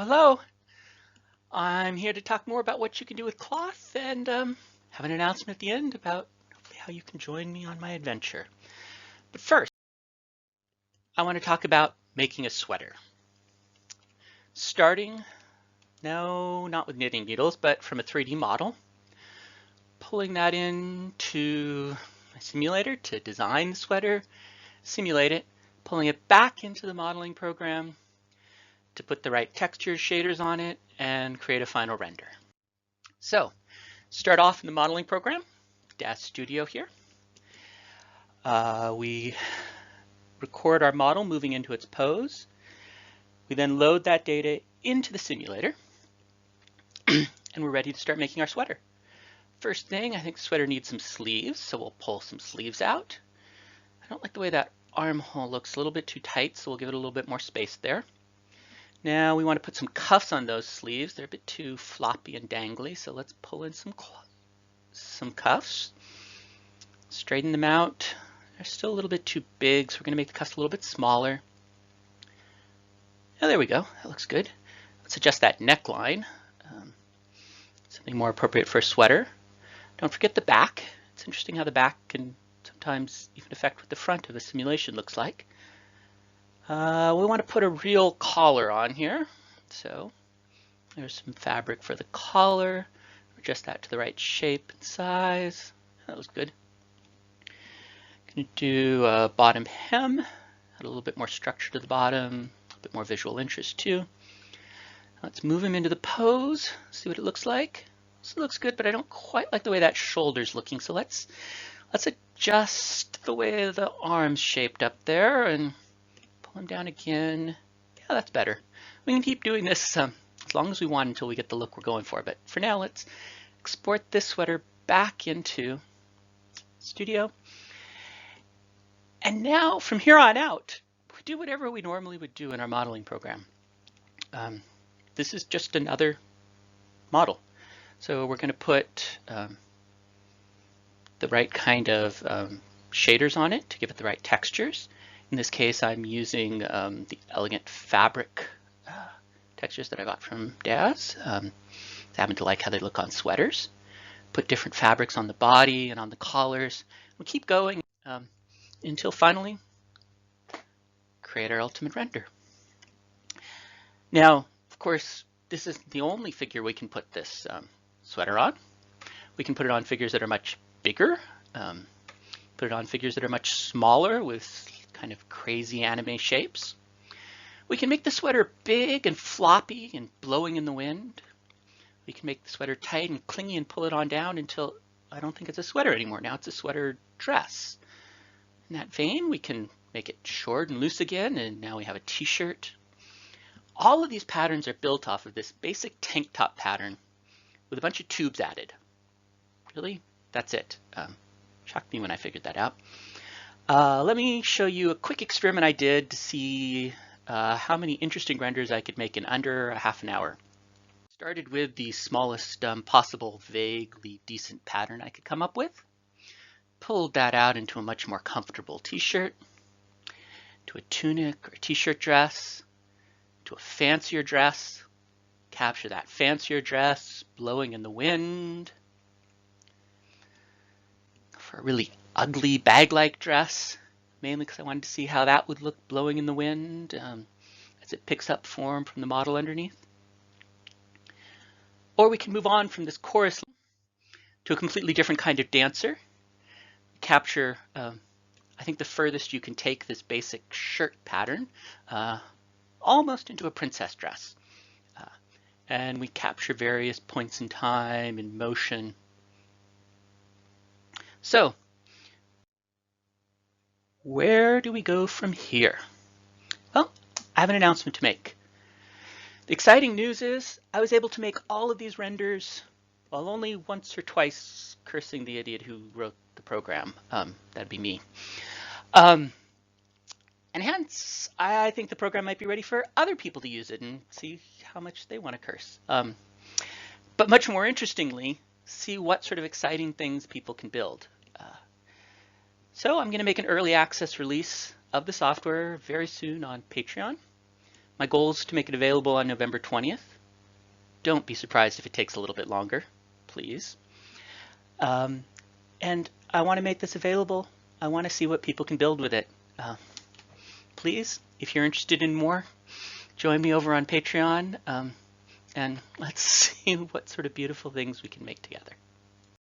Hello. I'm here to talk more about what you can do with cloth and have an announcement at the end about hopefully how you can join me on my adventure. But first, I want to talk about making a sweater. Starting, no, not with knitting needles, but from a 3D model. Pulling that into a simulator to design the sweater, simulate it, pulling it back into the modeling program to put the right textures, shaders on it, and create a final render. So, start off in the modeling program, DAZ Studio here. We record our model moving into its pose. We then load that data into the simulator, and we're ready to start making our sweater. First thing, I think the sweater needs some sleeves, so we'll pull some sleeves out. I don't like the way that armhole looks, a little bit too tight, so we'll give it a little bit more space there. Now we want to put some cuffs on those sleeves. They're a bit too floppy and dangly, so let's pull in some cuffs. Straighten them out. They're still a little bit too big, so we're going to make the cuffs a little bit smaller. Oh, there we go. That looks good. Let's adjust that neckline. Something more appropriate for a sweater. Don't forget the back. It's interesting how the back can sometimes even affect what the front of a simulation looks like. We want to put a real collar on here. So there's some fabric for the collar. Adjust that to the right shape and size. That looks good. Going to do a bottom hem. Add a little bit more structure to the bottom, a bit more visual interest too. Let's move him into the pose, see what it looks like. So it looks good, but I don't quite like the way that shoulder's looking. So let's adjust the way the arm's shaped up there and pull him down again. Yeah, that's better. We can keep doing this as long as we want until we get the look we're going for. But for now, let's export this sweater back into Studio. And now, from here on out, we do whatever we normally would do in our modeling program. This is just another model. So we're going to put the right kind of shaders on it to give it the right textures. In this case, I'm using the elegant fabric textures that I got from DAZ. I happen to like how they look on sweaters. Put different fabrics on the body and on the collars. We'll keep going until finally create our ultimate render. Now, of course, this isn't the only figure we can put this sweater on. We can put it on figures that are much bigger, put it on figures that are much smaller with kind of crazy anime shapes. We can make the sweater big and floppy and blowing in the wind. We can make the sweater tight and clingy and pull it on down until I don't think it's a sweater anymore. Now it's a sweater dress. In that vein, we can make it short and loose again, and now we have a t-shirt. All of these patterns are built off of this basic tank top pattern with a bunch of tubes added. Really? That's it. Shocked me when I figured that out. Let me show you a quick experiment I did to see how many interesting renders I could make in under a half an hour. Started with the smallest possible vaguely decent pattern I could come up with. Pulled that out into a much more comfortable t-shirt, to a tunic or t-shirt dress, to a fancier dress, capture that fancier dress blowing in the wind, for a really ugly bag-like dress, mainly because I wanted to see how that would look blowing in the wind as it picks up form from the model underneath. Or we can move on from this chorus to a completely different kind of dancer. Capture, I think the furthest you can take this basic shirt pattern almost into a princess dress. And we capture various points in time and motion. So, where do we go from here? Well, I have an announcement to make. The exciting news is I was able to make all of these renders, well, only once or twice, cursing the idiot who wrote the program. That'd be me. And hence, I think the program might be ready for other people to use it and see how much they want to curse. But much more interestingly, see what sort of exciting things people can build. So I'm going to make an early access release of the software very soon on Patreon. My goal is to make it available on November 20th. Don't be surprised if it takes a little bit longer, please. And I want to make this available. I want to see what people can build with it. Please, if you're interested in more, join me over on Patreon, and let's see what sort of beautiful things we can make together.